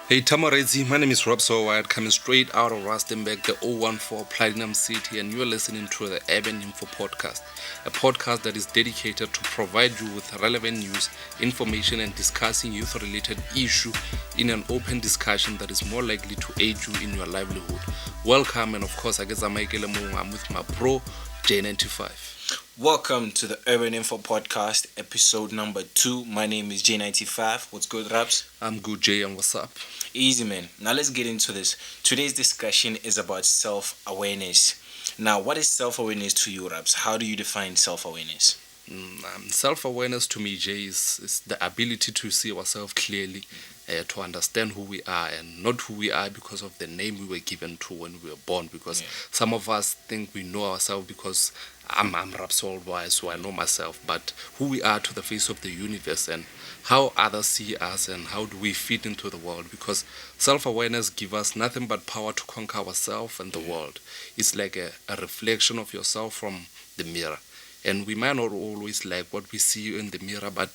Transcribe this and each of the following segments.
Hey Tamaredzi, my name is Rob Sowide, coming straight out of Rustenburg, the 014 Platinum City, and you are listening to the Urban InfoPod, a podcast that is dedicated to provide you with relevant news, information, and discussing youth-related issues in an open discussion that is more likely to aid you in your livelihood. Welcome, and of course, I guess I'm with my bro, J95. Welcome to the Urban Info Podcast, episode number 2. My name is J95. What's good, Raps? I'm good, Jay, and what's up? Easy, man. Now let's get into this. Today's discussion is about self-awareness. Now, what is self-awareness to you, Raps? How do you define self-awareness? Self-awareness to me, Jay, is the ability to see ourselves clearly, to understand who we are and not who we are because of the name we were given to when we were born. Because some of us think we know ourselves because I'm Rapsol wise, so I know myself. But who we are to the face of the universe and how others see us and how do we fit into the world. Because self-awareness gives us nothing but power to conquer ourselves and the world. It's like a reflection of yourself from the mirror. And we might not always like what we see in the mirror, but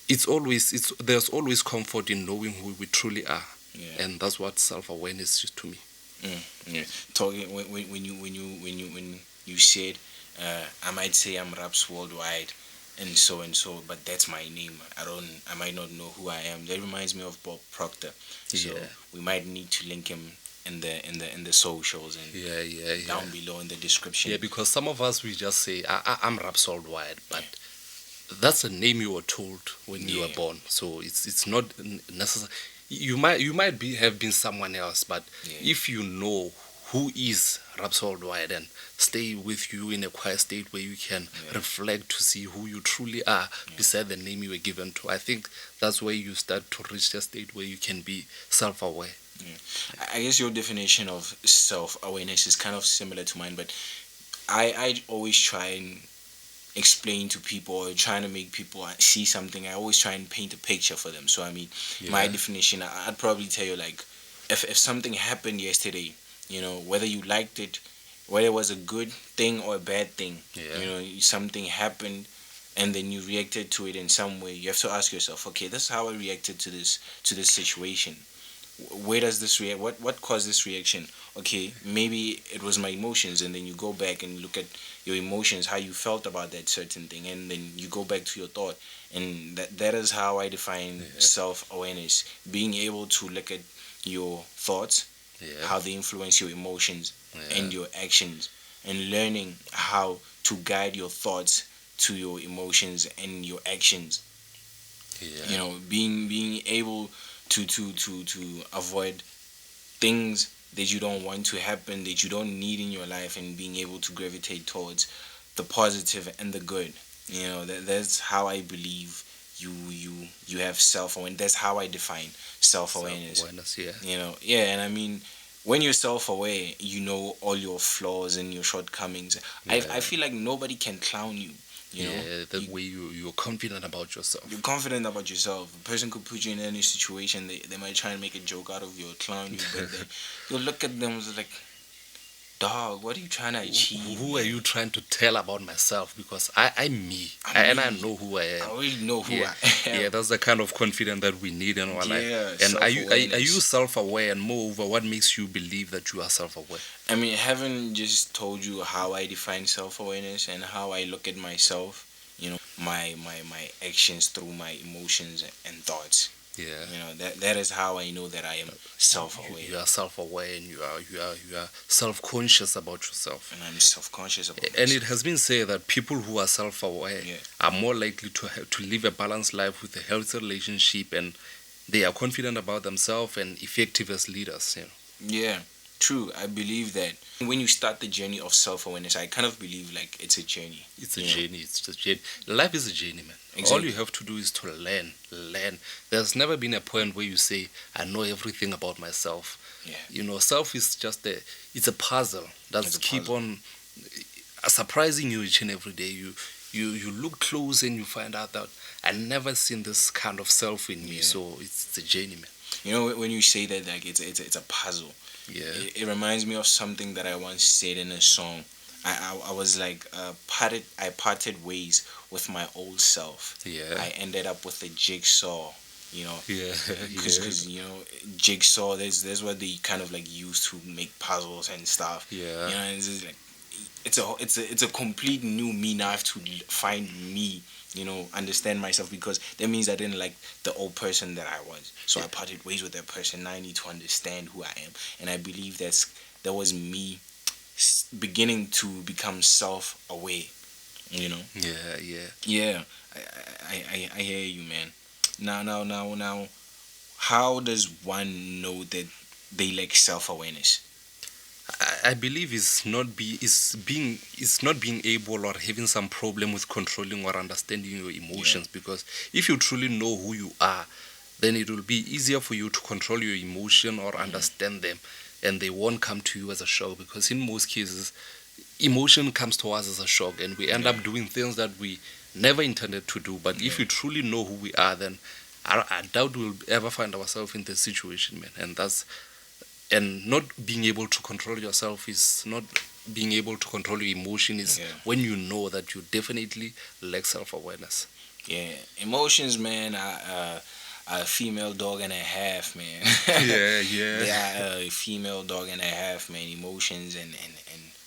there's always comfort in knowing who we truly are. Yeah. And that's what self-awareness is to me. Yeah. Talking when you said, I might say I'm Raps worldwide and so, but that's my name. I might not know who I am. That reminds me of Bob Proctor. So we might need to link him in the socials and down below in the description. Yeah, because some of us we just say I'm Raps worldwide, but that's a name you were told when you were born. So it's not necessary. You might have been someone else, but if you know who is Raps worldwide and stay with you in a quiet state where you can reflect to see who you truly are beside the name you were given to, I think that's where you start to reach the state where you can be self-aware. Yeah. I guess your definition of self-awareness is kind of similar to mine, but I always try and explain to people or trying to make people see something. I always try and paint a picture for them. So my definition, I'd probably tell you, like, if something happened yesterday, whether you liked it, whether it was a good thing or a bad thing, something happened and then you reacted to it in some way, you have to ask yourself, okay, this is how I reacted to this situation. Where does this what caused this reaction? Okay, maybe it was my emotions, and then you go back and look at your emotions, how you felt about that certain thing, and then you go back to your thought. And that is how I define self-awareness, being able to look at your thoughts, how they influence your emotions and your actions, and learning how to guide your thoughts to your emotions and your actions. Being able to avoid things that you don't want to happen, that you don't need in your life, and being able to gravitate towards the positive and the good. That's how I believe you have self-awareness. That's how I define self-awareness. And I mean, when you're self-aware, you know all your flaws and your shortcomings. I feel like nobody can clown you. Way you're confident about yourself. You're confident about yourself. A person could put you in any situation. They might try and make a joke out of you or clown you, but you'll look at them as like, dog, what are you trying to achieve? Who are you trying to tell about myself? Because I'm me. And I know who I am. I already know who I am. Yeah, that's the kind of confidence that we need in our life. And are you self-aware? And moreover, what makes you believe that you are self-aware? I mean, having just told you how I define self-awareness and how I look at myself, my actions through my emotions and thoughts. That is how I know that I am self-aware. You are self-aware, and you are self-conscious about yourself. And I'm self-conscious about myself. And it has been said that people who are self-aware are more likely to live a balanced life with a healthy relationship, and they are confident about themselves and effective as leaders. Yeah, true. I believe that when you start the journey of self-awareness, I kind of believe like it's a journey. It's a journey. It's a journey. Life is a journey, man. Exactly. All you have to do is to learn. There's never been a point where you say, I know everything about myself. Self is just it's a puzzle that's on surprising you each and every day. You look close and you find out that I never seen this kind of self in me. So it's a journey, man. When you say that, like it's a puzzle. It reminds me of something that I once said in a song. I was like I parted ways with my old self. I ended up with a jigsaw you know, Yeah, because you know, jigsaw. There's what they kind of like use to make puzzles and stuff. yeah, You know, and it's just like it's a complete new me now. I have to find me, you know, understand myself, because that means I didn't like the old person that I was. So I parted ways with that person. Now I need to understand who I am, and I believe that was me beginning to become self-aware. You know. yeah, yeah. Yeah, I hear you, man. Now. How does one know that they lack self-awareness? I believe is not being able or having some problem with controlling or understanding your emotions. Because if you truly know who you are, then it will be easier for you to control your emotion or understand them, and they won't come to you as a shock. Because in most cases, emotion comes to us as a shock, and we end up doing things that we never intended to do. But if we truly know who we are, then I doubt we'll ever find ourselves in this situation, man. And not being able to control yourself is not being able to control your emotion is when you know that you definitely lack self-awareness. Yeah, emotions, man. A female dog and a half, man. Yeah, yeah. They are a female dog and a half, man. Emotions and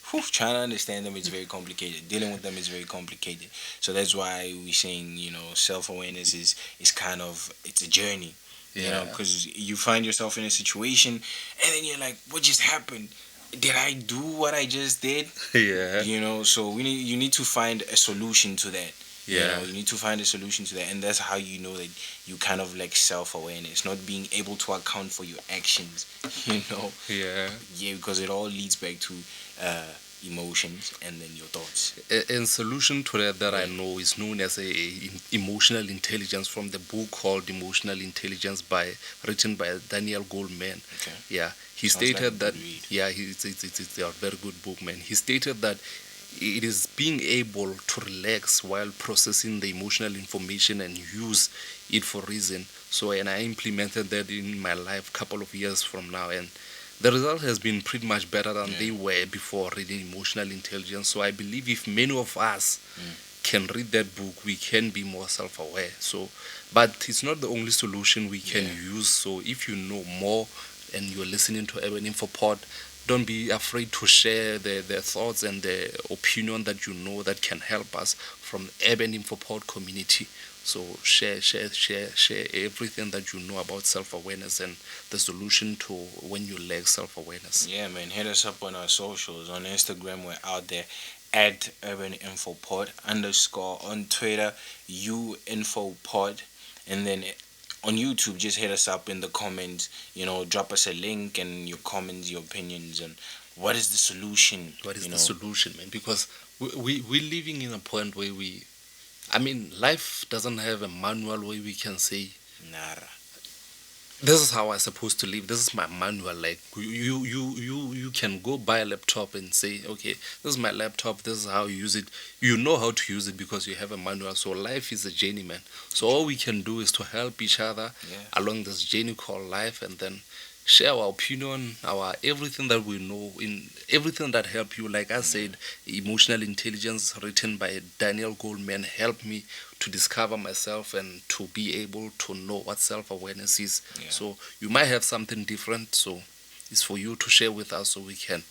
whew, trying to understand them is very complicated. Dealing with them is very complicated. So that's why we're saying, you know, self-awareness is kind of, it's a journey. You know, because you find yourself in a situation and then you're like, what just happened? Did I do what I just did? Yeah. You know, so you need to find a solution to that. Yeah. You know, you need to find a solution to that, and that's how you know that you kind of like self-awareness, not being able to account for your actions. You know. Yeah. Yeah, because it all leads back to emotions and then your thoughts. And solution to that I know is known as emotional intelligence, from the book called Emotional Intelligence written by Daniel Goleman. Okay. Yeah, he Sounds stated like a that good read. it's a very good book, man. He stated that it is being able to relax while processing the emotional information and use it for reason. So, and I implemented that in my life a couple of years from now, and the result has been pretty much better than they were before reading Emotional Intelligence. So I believe if many of us can read that book, we can be more self-aware. So, but it's not the only solution we can use. So if you know more and you're listening to Urban InfoPod, don't be afraid to share the thoughts and the opinion that you know that can help us from Urban InfoPod community. So share everything that you know about self-awareness and the solution to when you lack self-awareness. Yeah, man. Hit us up on our socials. On Instagram, we're out there at Urban InfoPod _ on Twitter, UInfoPod, and then on YouTube, just hit us up in the comments. You know, drop us a link and your comments, your opinions, and what is the solution? What is the solution, man? Because we're living in a point where life doesn't have a manual way we can say, Nara. this is how I'm supposed to live. This is my manual. Like you can go buy a laptop and say, okay, this is my laptop. This is how you use it. You know how to use it because you have a manual. So life is a journey, man. So all we can do is to help each other along this journey called life, and then share our opinion, our everything that we know, in everything that help you. Like I said, Emotional Intelligence, written by Daniel Goleman, helped me to discover myself and to be able to know what self-awareness is. So you might have something different, so it's for you to share with us so we can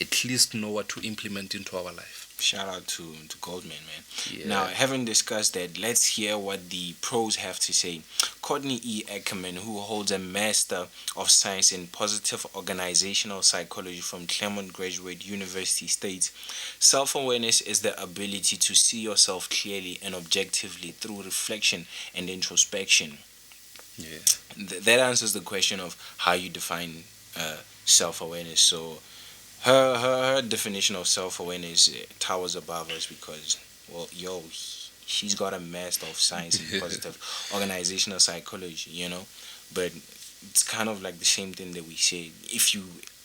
at least know what to implement into our life. Shout out to Goldman, man. Now, having discussed that, let's hear what the pros have to say. Courtney E. Ackerman, who holds a Master of Science in Positive Organizational Psychology from Claremont Graduate University, states, self-awareness is the ability to see yourself clearly and objectively through reflection and introspection. That answers the question of how you define self-awareness. So her definition of self-awareness towers above us because, well, she's got a Master of Science in Positive Organizational Psychology, you know. But it's kind of like the same thing that we say. If you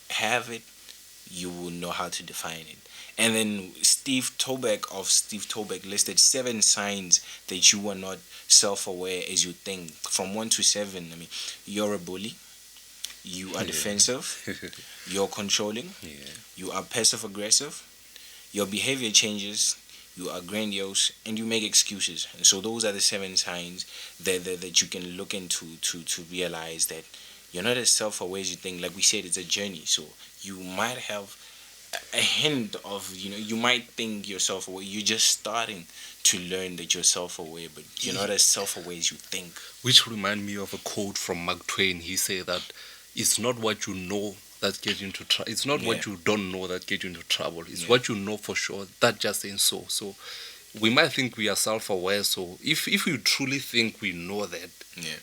have it, you will know how to define it. And then Steve Toback of Steve Toback listed 7 signs that you are not self-aware as you think. From 1 to 7, you're a bully. You are defensive. You're controlling. You are passive aggressive. Your behavior changes. you are grandiose, and you make excuses. And so those are the 7 signs that you can look into to realize that you're not as self-aware as you think. Like we said, it's a journey. So you might have a hint of, you might think you're self-aware. You're just starting to learn that you're self-aware, but you're not as self-aware as you think. Which remind me of a quote from Mark Twain. He said that it's not what you know that gets you into trouble. It's not what you don't know that gets you into trouble. It's what you know for sure that just ain't so. So we might think we are self-aware. So if we truly think we know that,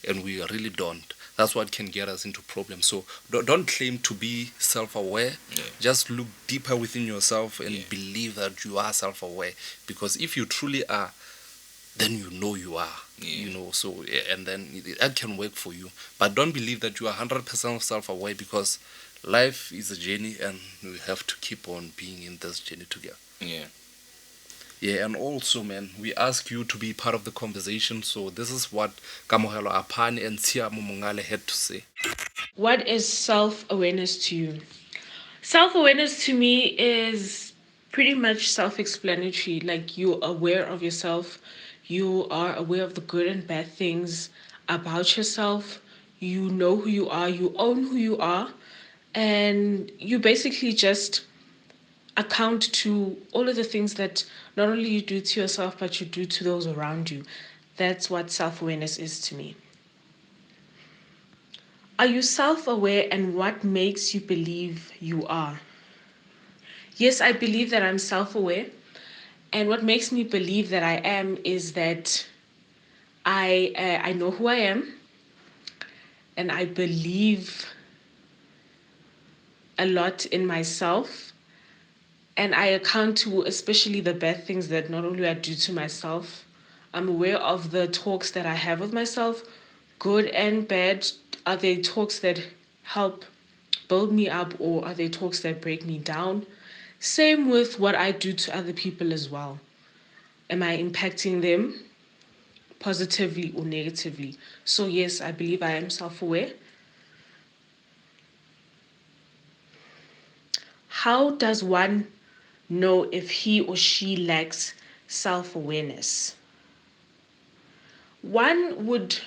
and we really don't, that's what can get us into problems. So don't claim to be self-aware. Just look deeper within yourself and believe that you are self-aware. Because if you truly are, then you know you are. So and then that can work for you. But don't believe that you are 100% self-aware, because life is a journey and we have to keep on being in this journey together. Yeah, and also, man, we ask you to be part of the conversation. So this is what Kamohelo Apani and Siamo Mongale had to say. What is self-awareness to you? Self-awareness to me is pretty much self-explanatory. Like, you're aware of yourself, you are aware of the good and bad things about yourself, you know who you are, you own who you are, and you basically just account to all of the things that not only you do to yourself but you do to those around you. That's what self-awareness is to me. Are you self-aware, and what makes you believe you are? Yes, I believe that I'm self-aware, and what makes me believe that I am is that I know who I am, and I believe a lot in myself, and I account to especially the bad things that not only I do to myself. I'm aware of the talks that I have with myself, good and bad. Are they talks that help build me up, or are they talks that break me down? Same with what I do to other people as well. Am I impacting them positively or negatively? So yes, I believe I am self-aware. How does one know if he or she lacks self-awareness? One would,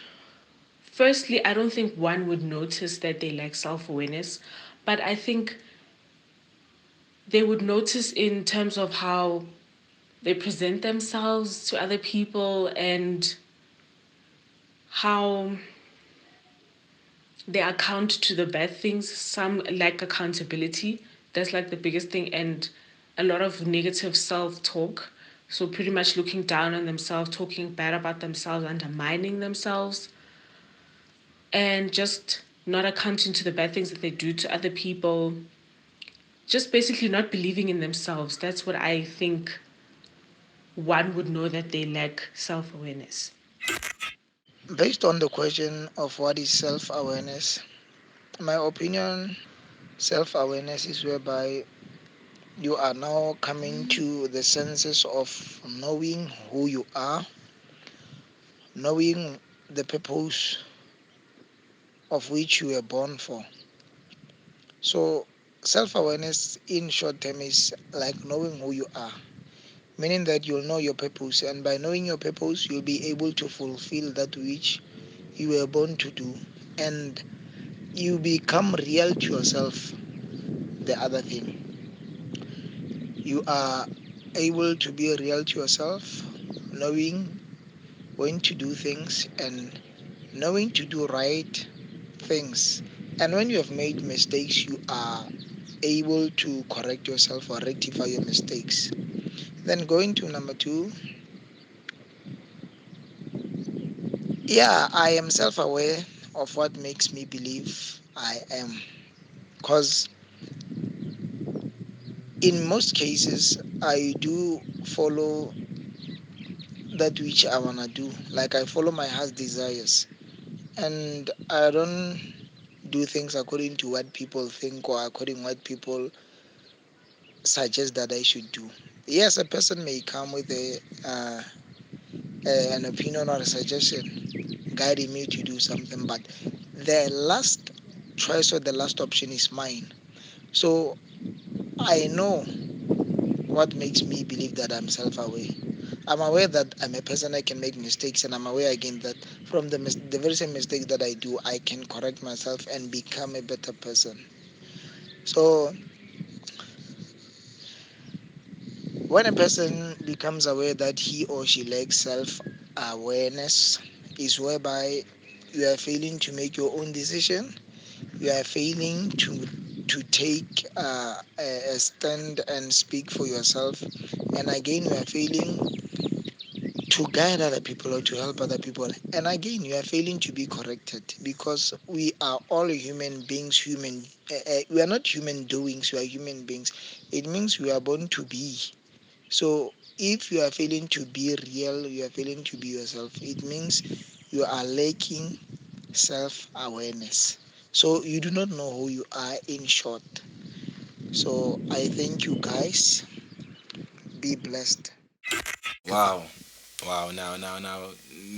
firstly, I don't think one would notice that they lack self-awareness, but I think they would notice in terms of how they present themselves to other people, and how they account to the bad things. Some lack accountability. That's like the biggest thing, and a lot of negative self-talk. So pretty much looking down on themselves, talking bad about themselves, undermining themselves, and just not accounting to the bad things that they do to other people. Just basically not believing in themselves. That's what I think one would know that they lack self-awareness. Based on the question of what is self awareness, my opinion, self awareness is whereby you are now coming to the senses of knowing who you are, knowing the purpose of which you were born for. So, self awareness in short term is like knowing who you are, meaning that you'll know your purpose, and by knowing your purpose, you'll be able to fulfill that which you were born to do, and you become real to yourself. The other thing, you are able to be real to yourself, knowing when to do things and knowing to do right things. And when you have made mistakes, you are able to correct yourself or rectify your mistakes. Then going to number two, yeah, I am self aware of what makes me believe I am. Because in most cases, I do follow that which I want to do. Like I follow my heart's desires. And I don't do things according to what people think or according what people suggest that I should do. Yes, a person may come with an opinion or a suggestion guiding me to do something, but the last choice or the last option is mine. So I know what makes me believe that I'm self-aware? I'm aware that I'm a person, I can make mistakes, and I'm aware again that from the very same mistakes that I do, I can correct myself and become a better person. So when a person becomes aware that he or she lacks self-awareness, is whereby you are failing to make your own decision, you are failing to take a stand and speak for yourself, and again you are failing to guide other people or to help other people, and again you are failing to be corrected, because we are all human beings. We are not human doings, we are human beings. It means we are born to be. So if you are failing to be real, you are failing to be yourself, it means you are lacking self-awareness. So you do not know who you are, in short. So I thank you guys. Be blessed. Wow, wow. Now,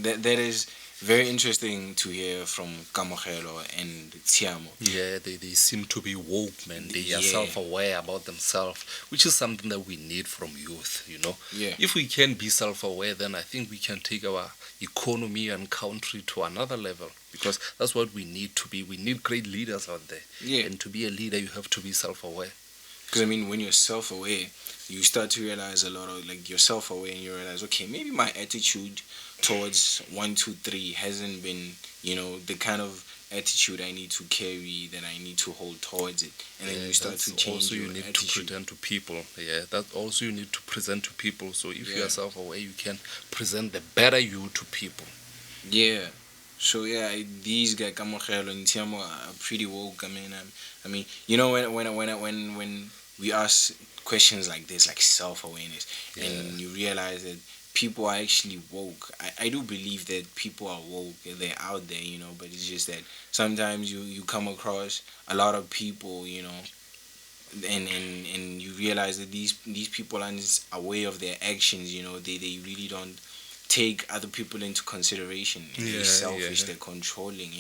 that is very interesting to hear from Kamogelo and Tiamo. Yeah, they seem to be woke, man. They are Yeah. self-aware about themselves, which is something that we need from youth. Yeah. If we can be self-aware, then I think we can take our economy and country to another level, because that's what we need to be. We need great leaders out there. Yeah. And to be a leader, you have to be self-aware. Because I mean, when you're self-aware, you start to realize a lot of, like, you're self-aware and you realize, okay, maybe my attitude towards 1, 2, 3 hasn't been, the kind of attitude I need to carry, that I need to hold towards it, and then you start to change also your you need attitude. to present to people. Yeah, that also you need to present to people. So if you Yeah. are self-aware, you can present the better you to people. Yeah. So yeah, these guys, Kamogelo and Tiamo, are pretty woke. I mean, when we ask questions like this, like self-awareness, and you realize that people are actually woke. I do believe that people are woke. They're out there, but it's just that sometimes you come across a lot of people, and you realize that these people aren't aware of their actions. They really don't take other people into consideration. They're selfish, they're controlling,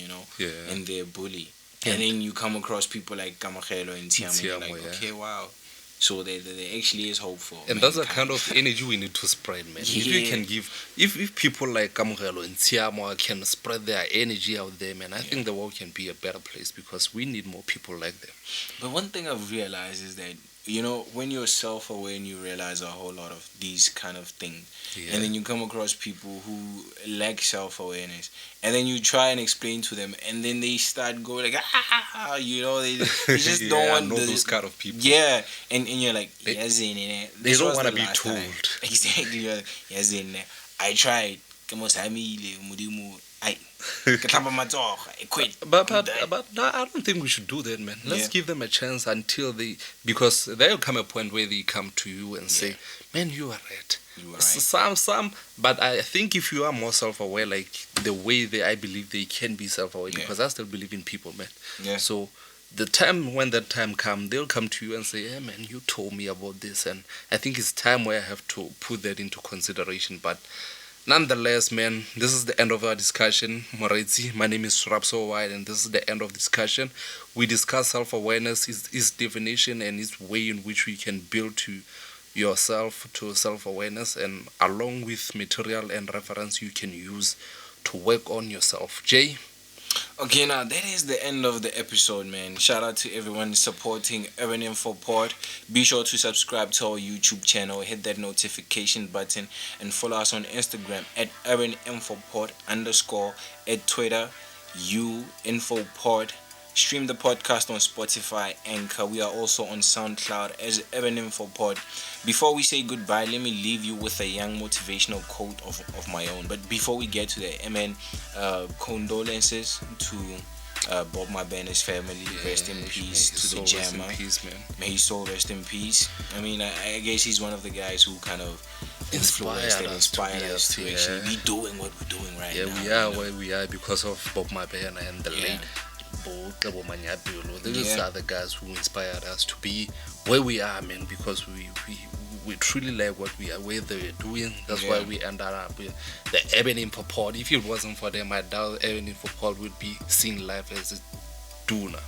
and they're bully. And then you come across people like Kamogelo and Tiamo, and you're like, okay, wow. So there actually is hope for. And that's the kind of energy we need to spread, man. If you can if people like Kamogelo and Tiamo can spread their energy out there, man, I think the world can be a better place, because we need more people like them. But one thing I've realized is that, when you're self-aware and you realize a whole lot of these kind of things, and then you come across people who lack self-awareness, and then you try and explain to them, and then they start going like, they just don't want those kind of people. Yeah, and you're like, they this don't was want to the be last told. time. Exactly. You're like, I tried. I quit. But no, I don't think we should do that, man. Let's give them a chance until because there'll come a point where they come to you and say, man, you are right. You are right. But I think if you are more self-aware, like the way I believe they can be self-aware, because I still believe in people, man. Yeah. So when that time comes, they'll come to you and say, hey, man, you told me about this, and I think it's time where I have to put that into consideration. But nonetheless, man, this is the end of our discussion. Moretsi, my name is Rapso White, and this is the end of discussion. We discuss self-awareness, its definition, and its way in which we can build to yourself to self-awareness, and along with material and reference you can use to work on yourself. Jay? Okay, now that is the end of the episode, man. Shout out to everyone supporting Urban InfoPod. Be sure to subscribe to our YouTube channel, hit that notification button, and follow us on Instagram at Urban InfoPod _ at Twitter, UInfoPod. Stream the podcast on Spotify, Anchor. We are also on SoundCloud as Urban InfoPod. Before we say goodbye, let me leave you with a young motivational quote of my own. But before we get to that, condolences to Bob Mabena's family. Rest in peace to the jammer. Rest in peace, man. May his soul rest in peace. I mean, I guess he's one of the guys who kind of inspired us to actually be doing what we're doing right now. Yeah, we are where we are because of Bob Mabena and the late These are the guys who inspired us to be where we are, man, because we truly like what we are, where they're doing. That's why we ended up with the Urban InfoPod. If it wasn't for them, I doubt Urban InfoPod would be seeing life as it do now.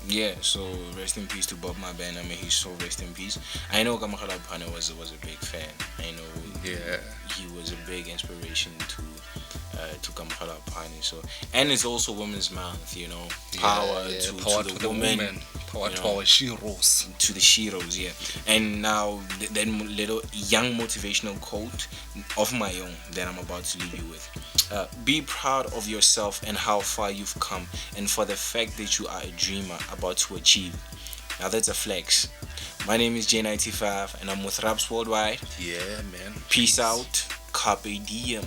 Yeah, so rest in peace to Bob Mabena. I mean, he's so rest in peace. I know Kamakhala Pane was a big fan. I know Yeah. he was a big inspiration to Kamakhala Pane. So, and it's also Women's Month, you know, power to the woman, power you to know, our sheroes. to the Shiros, yeah. And now that little young motivational quote of my own that I'm about to leave you with. Be proud of yourself and how far you've come, and for the fact that you are a dreamer about to achieve. Now that's a flex. My name is J95 and I'm with Raps Worldwide. Yeah, man. Peace out. Carpe diem.